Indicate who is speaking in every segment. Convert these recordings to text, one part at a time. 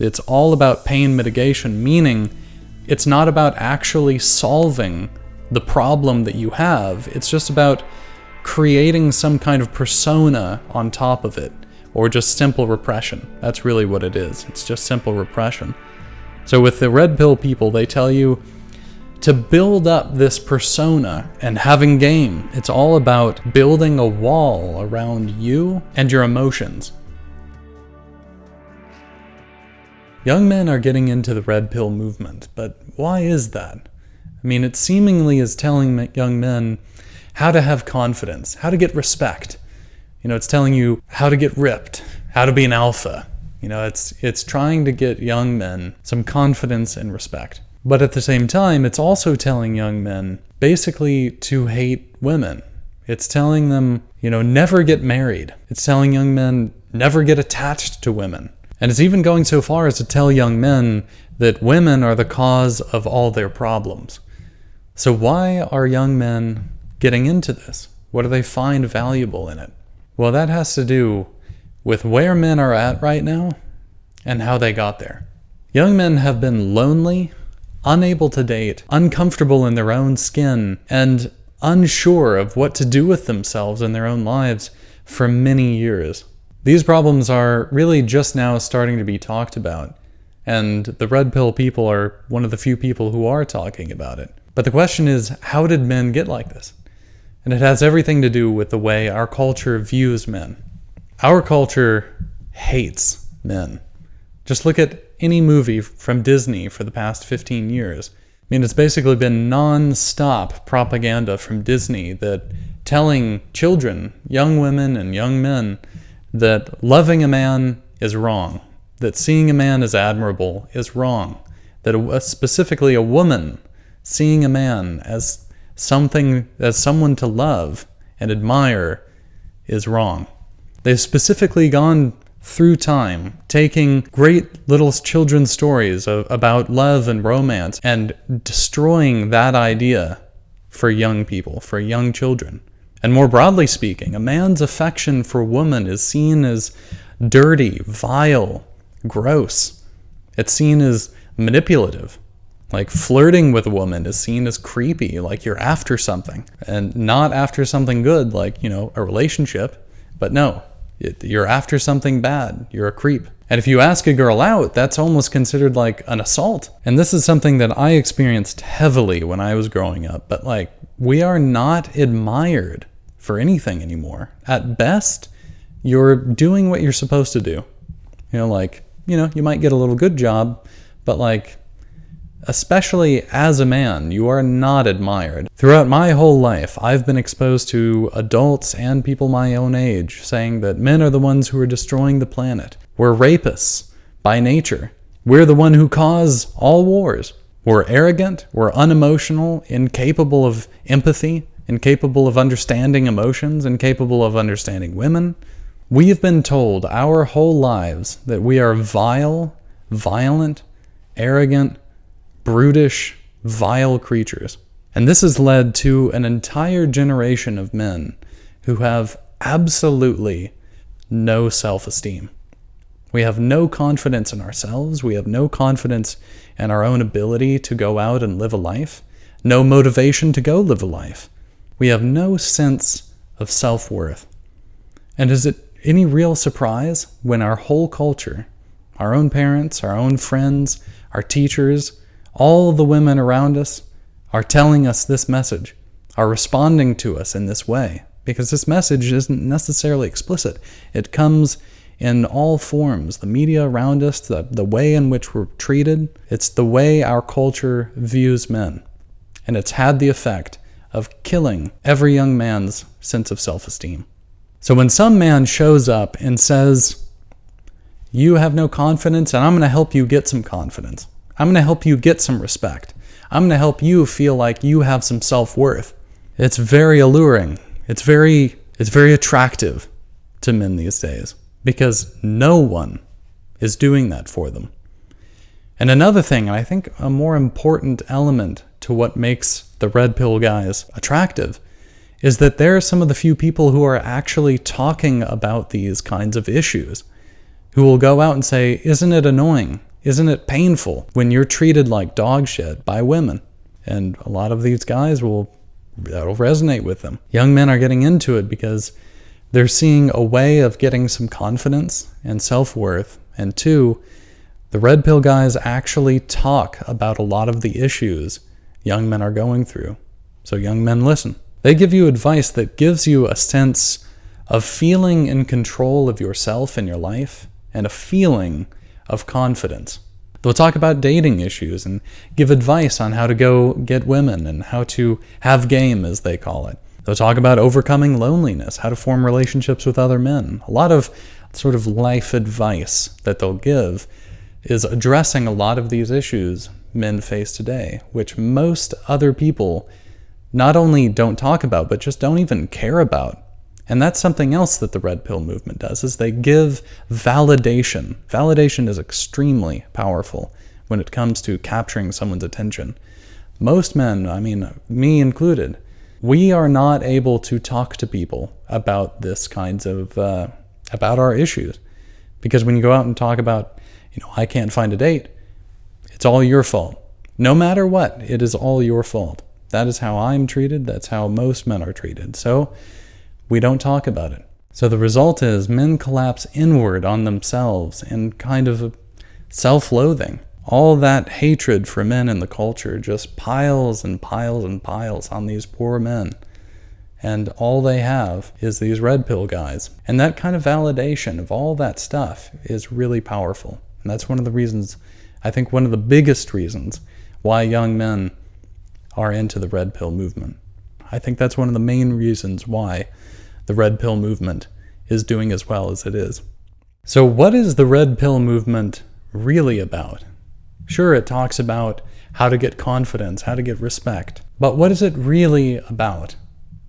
Speaker 1: It's all about pain mitigation, meaning it's not about actually solving the problem that you have. It's just about creating some kind of persona on top of it, or just simple repression. That's really what it is. It's just simple repression. So with the red pill people, they tell you to build up this persona and having game. It's all about building a wall around you and your emotions. Young men are getting into the red pill movement, but why is that? I mean, it seemingly is telling young men how to have confidence, how to get respect. It's telling you how to get ripped, how to be an alpha. It's trying to get young men some confidence and respect. But at the same time, it's also telling young men basically to hate women. It's telling them, never get married. It's telling young men never get attached to women. And it's even going so far as to tell young men that women are the cause of all their problems. So why are young men getting into this? What do they find valuable in it? Well, that has to do with where men are at right now and how they got there. Young men have been lonely, unable to date, uncomfortable in their own skin, and unsure of what to do with themselves in their own lives for many years. These problems are really just now starting to be talked about, and the red pill people are one of the few people who are talking about it. But the question is, how did men get like this? And it has everything to do with the way our culture views men. Our culture hates men. Just look at any movie from Disney for the past 15 years. I mean, it's basically been non-stop propaganda from Disney that telling children, young women and young men, that loving a man is wrong, that seeing a man as admirable is wrong, that specifically a woman seeing a man as someone to love and admire is wrong. They've specifically gone through time, taking great little children's stories about love and romance and destroying that idea for young people, for young children. And more broadly speaking, a man's affection for woman is seen as dirty, vile, gross. It's seen as manipulative. Like flirting with a woman is seen as creepy, like you're after something. And not after something good, like, a relationship. But no, you're after something bad. You're a creep. And if you ask a girl out, that's almost considered like an assault. And this is something that I experienced heavily when I was growing up. But we are not admired for anything anymore. At best, you're doing what you're supposed to do. You might get a little good job, but especially as a man, you are not admired. Throughout my whole life, I've been exposed to adults and people my own age saying that men are the ones who are destroying the planet. We're rapists by nature. We're the one who cause all wars. We're arrogant, we're unemotional, incapable of empathy, incapable of understanding emotions, incapable of understanding women. We have been told our whole lives that we are vile, violent, arrogant, brutish, vile creatures. And this has led to an entire generation of men who have absolutely no self-esteem. We have no confidence in ourselves. We have no confidence in our own ability to go out and live a life. No motivation to go live a life. We have no sense of self-worth. And is it any real surprise when our whole culture, our own parents, our own friends, our teachers, all the women around us are telling us this message, are responding to us in this way? Because this message isn't necessarily explicit. It comes in all forms. The media around us, the way in which we're treated, it's the way our culture views men. And it's had the effect of killing every young man's sense of self-esteem. So when some man shows up and says, you have no confidence, and I'm going to help you get some confidence. I'm going to help you get some respect. I'm going to help you feel like you have some self-worth. It's very alluring. It's very attractive to men these days because no one is doing that for them. And another thing, and I think a more important element to what makes the red pill guys attractive, is that there are some of the few people who are actually talking about these kinds of issues, who will go out and say, isn't it annoying Isn't it painful when you're treated like dog shit by women? And a lot of these guys that'll resonate with them. Young men are getting into it because they're seeing a way of getting some confidence and self-worth. And two, the red pill guys actually talk about a lot of the issues young men are going through. So young men, listen. They give you advice that gives you a sense of feeling in control of yourself and your life, and a feeling of confidence. They'll talk about dating issues and give advice on how to go get women and how to have game, as they call it. They'll talk about overcoming loneliness, how to form relationships with other men. A lot of sort of life advice that they'll give is addressing a lot of these issues men face today, which most other people not only don't talk about, but just don't even care about. And that's something else that the red pill movement does, is they give validation. Validation is extremely powerful when it comes to capturing someone's attention. Most men, I mean, me included, we are not able to talk to people about this kinds of, about our issues. Because when you go out and talk about, I can't find a date, it's all your fault. No matter what, it is all your fault. That is how I'm treated. That's how most men are treated. So we don't talk about it. So the result is men collapse inward on themselves in kind of self-loathing. All that hatred for men in the culture just piles and piles and piles on these poor men. And all they have is these red pill guys. And that kind of validation of all that stuff is really powerful. And that's one of the reasons, I think one of the biggest reasons why young men are into the red pill movement. I think that's one of the main reasons why the red pill movement is doing as well as it is. So what is the red pill movement really about? Sure, it talks about how to get confidence, how to get respect. But what is it really about?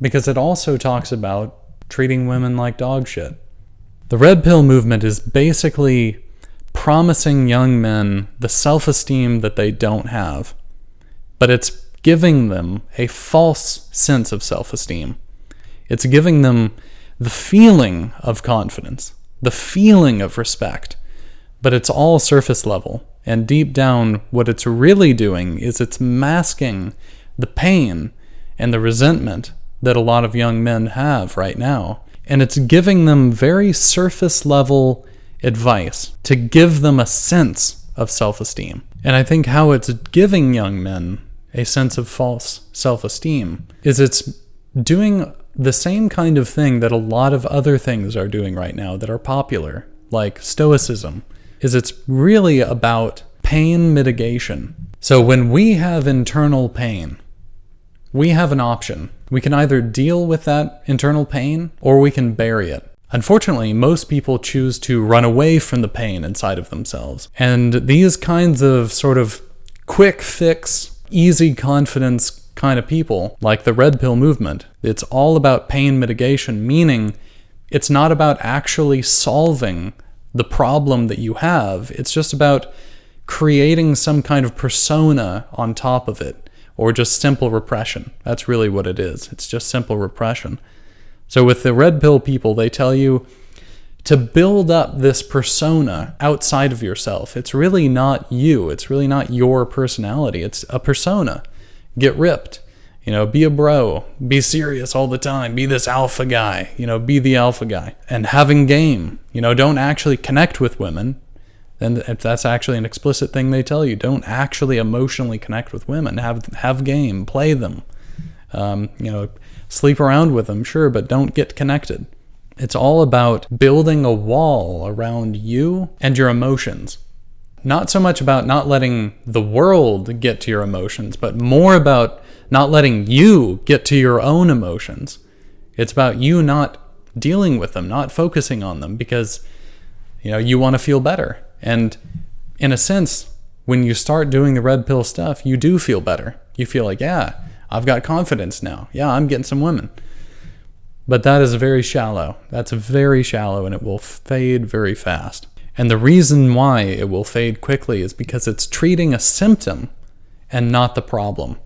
Speaker 1: Because it also talks about treating women like dog shit. The red pill movement is basically promising young men the self-esteem that they don't have. But it's giving them a false sense of self-esteem. It's giving them the feeling of confidence, the feeling of respect, but it's all surface level. And deep down, what it's really doing is it's masking the pain and the resentment that a lot of young men have right now. And it's giving them very surface level advice to give them a sense of self-esteem. And I think how it's giving young men a sense of false self-esteem is it's doing the same kind of thing that a lot of other things are doing right now that are popular, like Stoicism, is it's really about pain mitigation. So when we have internal pain, we have an option. We can either deal with that internal pain or we can bury it. Unfortunately, most people choose to run away from the pain inside of themselves. And these kinds of sort of quick fix, easy confidence kind of people, like the red pill movement, it's all about pain mitigation, meaning it's not about actually solving the problem that you have. It's just about creating some kind of persona on top of it, or just simple repression. That's really what it is. It's just simple repression. So with the red pill people, they tell you to build up this persona outside of yourself. It's really not you. It's really not your personality. It's a persona. Get ripped. Be a bro. Be serious all the time. Be this alpha guy. Be the alpha guy. And having game. Don't actually connect with women. And if that's actually an explicit thing they tell you, don't actually emotionally connect with women. Have game. Play them. Sleep around with them, sure, but don't get connected. It's all about building a wall around you and your emotions. Not so much about not letting the world get to your emotions, but more about not letting you get to your own emotions. It's about you not dealing with them, not focusing on them, because you want to feel better. And in a sense, when you start doing the red pill stuff, you do feel better. You feel like, yeah, I've got confidence now. Yeah, I'm getting some women. But that is very shallow. That's very shallow, and it will fade very fast. And the reason why it will fade quickly is because it's treating a symptom and not the problem.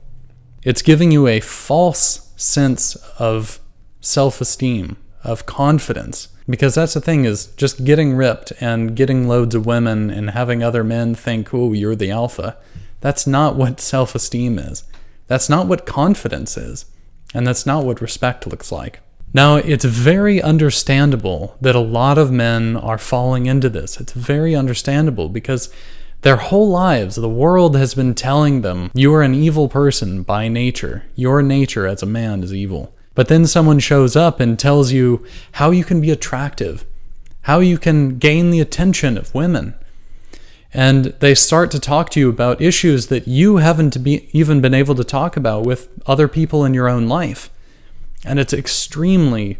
Speaker 1: It's giving you a false sense of self-esteem, of confidence, Because that's the thing, is just getting ripped and getting loads of women and having other men think, oh, you're the alpha. That's not what self-esteem is. That's not what confidence is. And that's not what respect looks like. Now, it's very understandable that a lot of men are falling into this. It's very understandable because their whole lives, the world has been telling them, you are an evil person by nature. Your nature as a man is evil. But then someone shows up and tells you how you can be attractive, how you can gain the attention of women. And they start to talk to you about issues that you haven't even been able to talk about with other people in your own life. And it's extremely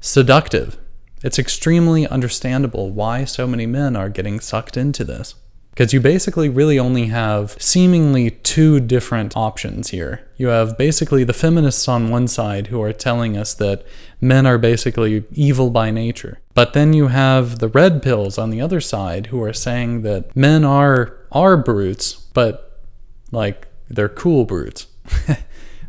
Speaker 1: seductive. It's extremely understandable why so many men are getting sucked into this. Because you basically really only have seemingly two different options here. You have basically the feminists on one side who are telling us that men are basically evil by nature. But then you have the red pills on the other side who are saying that men are brutes, but like they're cool brutes.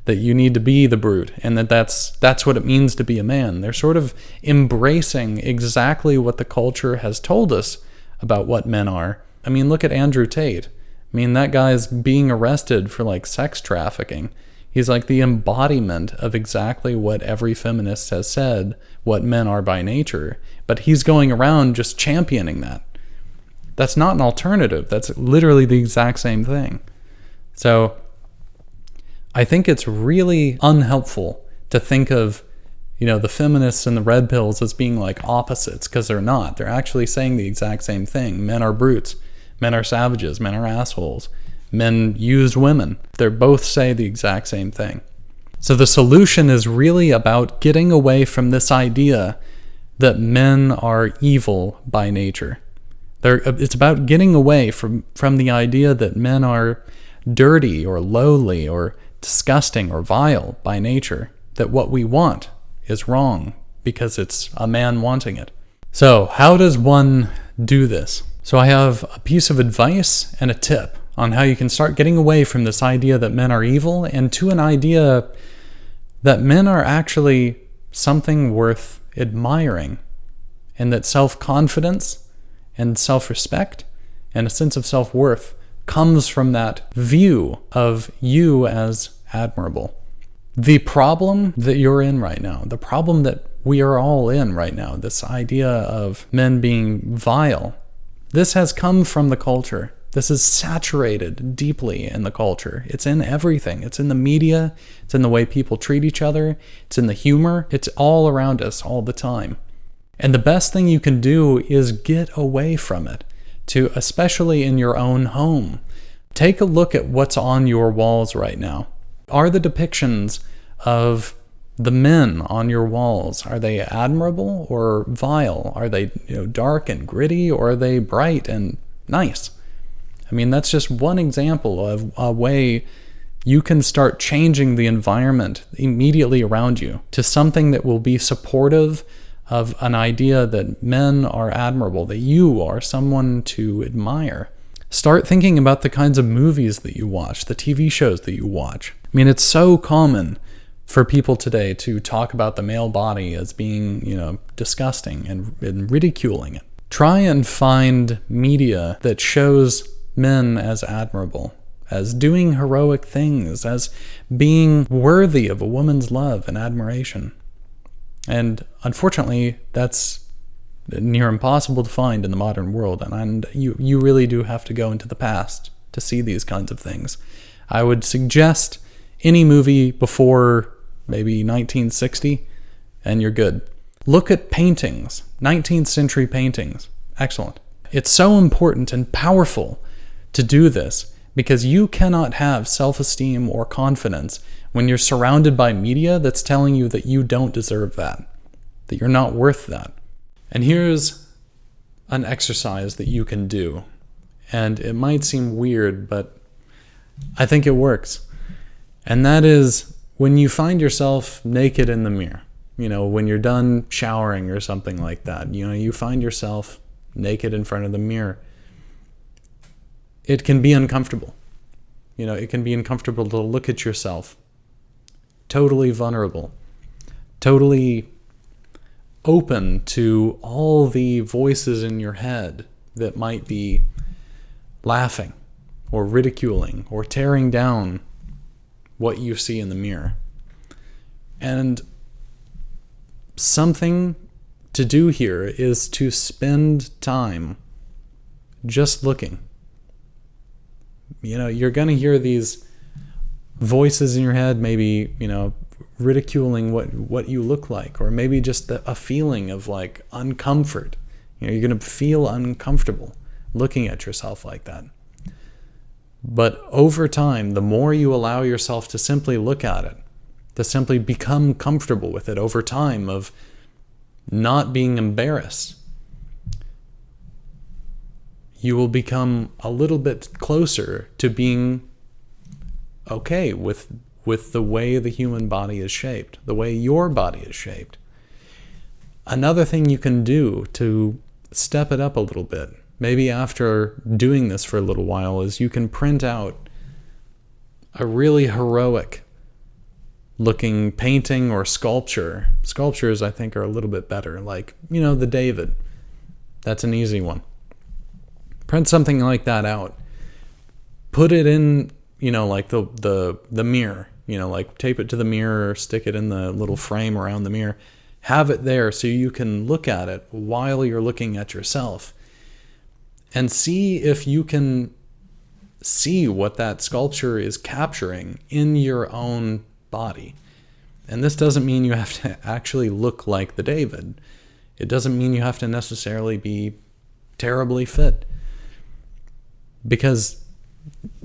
Speaker 1: That you need to be the brute, and that's what it means to be a man. They're sort of embracing exactly what the culture has told us about what men are. I mean, look at Andrew Tate. I mean, that guy's being arrested for like sex trafficking. He's like the embodiment of exactly what every feminist has said what men are by nature, but he's going around just championing that. That's not an alternative. That's literally the exact same thing. So I think it's really unhelpful to think of, the feminists and the red pills as being like opposites, because they're not. They're actually saying the exact same thing. Men are brutes. Men are savages. Men are assholes. Men use women. They both say the exact same thing. So the solution is really about getting away from this idea that men are evil by nature. It's about getting away from the idea that men are dirty or lowly or disgusting or vile by nature, that what we want is wrong because it's a man wanting it. So how does one do this? So I have a piece of advice and a tip on how you can start getting away from this idea that men are evil and to an idea that men are actually something worth admiring, and that self-confidence and self-respect and a sense of self-worth comes from that view of you as admirable. The problem that you're in right now, the problem that we are all in right now, this idea of men being vile, this has come from the culture. This is saturated deeply in the culture. It's in everything. It's in the media. It's in the way people treat each other. It's in the humor. It's all around us all the time. And the best thing you can do is get away from it, especially in your own home. Take a look at what's on your walls right now. Are the depictions of the men on your walls, are they admirable or vile? Are they dark and gritty, or are they bright and nice? I mean, that's just one example of a way you can start changing the environment immediately around you to something that will be supportive of an idea that men are admirable, that you are someone to admire. Start thinking about the kinds of movies that you watch, the TV shows that you watch. I mean, it's so common for people today to talk about the male body as being, disgusting and ridiculing it. Try and find media that shows men as admirable, as doing heroic things, as being worthy of a woman's love and admiration. And unfortunately, that's near impossible to find in the modern world, and you really do have to go into the past to see these kinds of things. I would suggest any movie before maybe 1960, and you're good. Look at paintings, 19th century paintings. Excellent. It's so important and powerful to do this because you cannot have self-esteem or confidence when you're surrounded by media that's telling you that you don't deserve that you're not worth that. And here's an exercise that you can do. And it might seem weird, but I think it works. And that is when you find yourself naked in the mirror, when you're done showering or something like that, you find yourself naked in front of the mirror. It can be uncomfortable. It can be uncomfortable to look at yourself totally vulnerable, totally open to all the voices in your head that might be laughing or ridiculing or tearing down what you see in the mirror. And something to do here is to spend time just looking. You're going to hear these voices in your head, maybe, ridiculing what you look like, or maybe just a feeling of like uncomfort. You're going to feel uncomfortable looking at yourself like that. But over time, the more you allow yourself to simply look at it, to simply become comfortable with it over time, of not being embarrassed, you will become a little bit closer to being okay with the way the human body is shaped, the way your body is shaped. Another thing you can do to step it up a little bit, maybe after doing this for a little while, is you can print out a really heroic looking painting or sculpture. Sculptures, I think, are a little bit better, like, the David. That's an easy one. Print something like that out. Put it in, like the mirror, like tape it to the mirror or stick it in the little frame around the mirror. Have it there so you can look at it while you're looking at yourself, and see if you can see what that sculpture is capturing in your own body. And this doesn't mean you have to actually look like the David. It doesn't mean you have to necessarily be terribly fit, because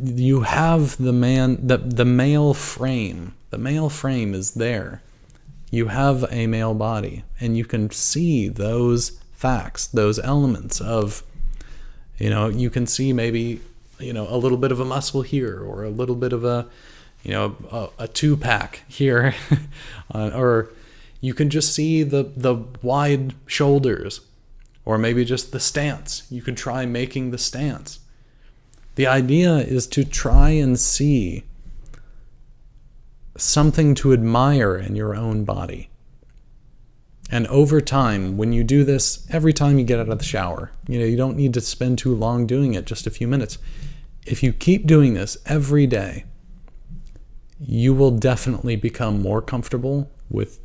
Speaker 1: you have the male frame. The male frame is there. You have a male body, and you can see those facts, those elements of, you can see maybe, a little bit of a muscle here, or a little bit of a two-pack here, or you can just see the wide shoulders, or maybe just the stance. You could try making the stance. The idea is to try and see something to admire in your own body. And over time, when you do this, every time you get out of the shower, you don't need to spend too long doing it, just a few minutes. If you keep doing this every day, you will definitely become more comfortable with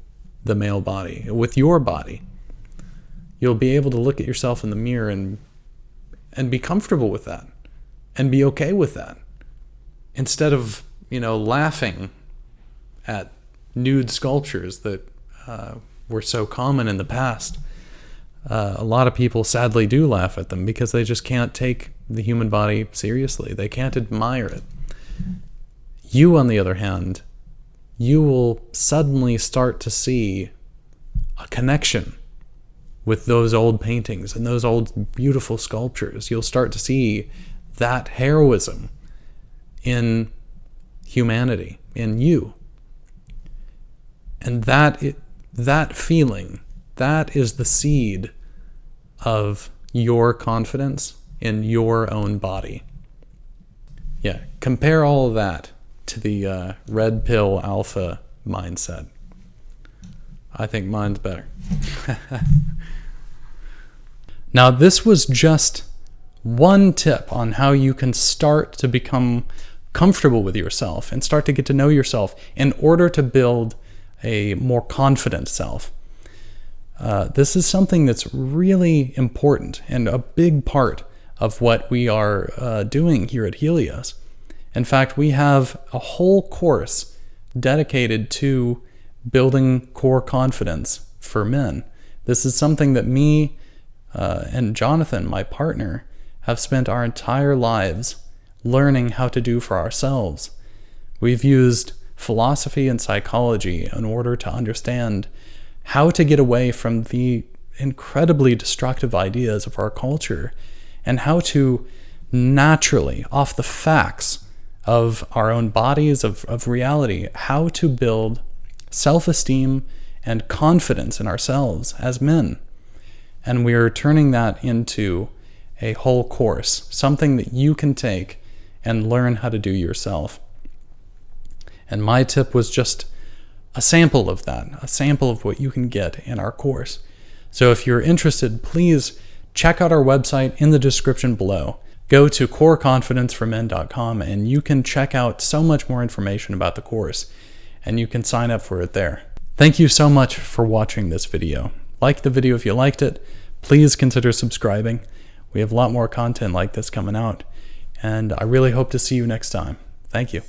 Speaker 1: the male body, with your body. You'll be able to look at yourself in the mirror and be comfortable with that, and be okay with that, instead of, laughing at nude sculptures that were so common in the past. A lot of people sadly do laugh at them because they just can't take the human body seriously. They can't admire it. You, on the other hand, you will suddenly start to see a connection with those old paintings and those old beautiful sculptures. You'll start to see that heroism in humanity, in you. And that feeling, that is the seed of your confidence in your own body. Yeah, compare all of that to the red pill alpha mindset. I think mine's better. Now, this was just one tip on how you can start to become comfortable with yourself and start to get to know yourself in order to build a more confident self. This is something that's really important and a big part of what we are doing here at Helios. In fact, we have a whole course dedicated to building core confidence for men. This is something that me and Jonathan, my partner, have spent our entire lives learning how to do for ourselves. We've used philosophy and psychology in order to understand how to get away from the incredibly destructive ideas of our culture, and how to naturally, off the facts of our own bodies, of reality, how to build self-esteem and confidence in ourselves as men. And we're turning that into a whole course, something that you can take and learn how to do yourself. And my tip was just a sample of that, a sample of what you can get in our course. So if you're interested, please check out our website in the description below. Go to coreconfidenceformen.com and you can check out so much more information about the course, and you can sign up for it there. Thank you so much for watching this video. Like the video if you liked it. Please consider subscribing. We have a lot more content like this coming out, and I really hope to see you next time. Thank you.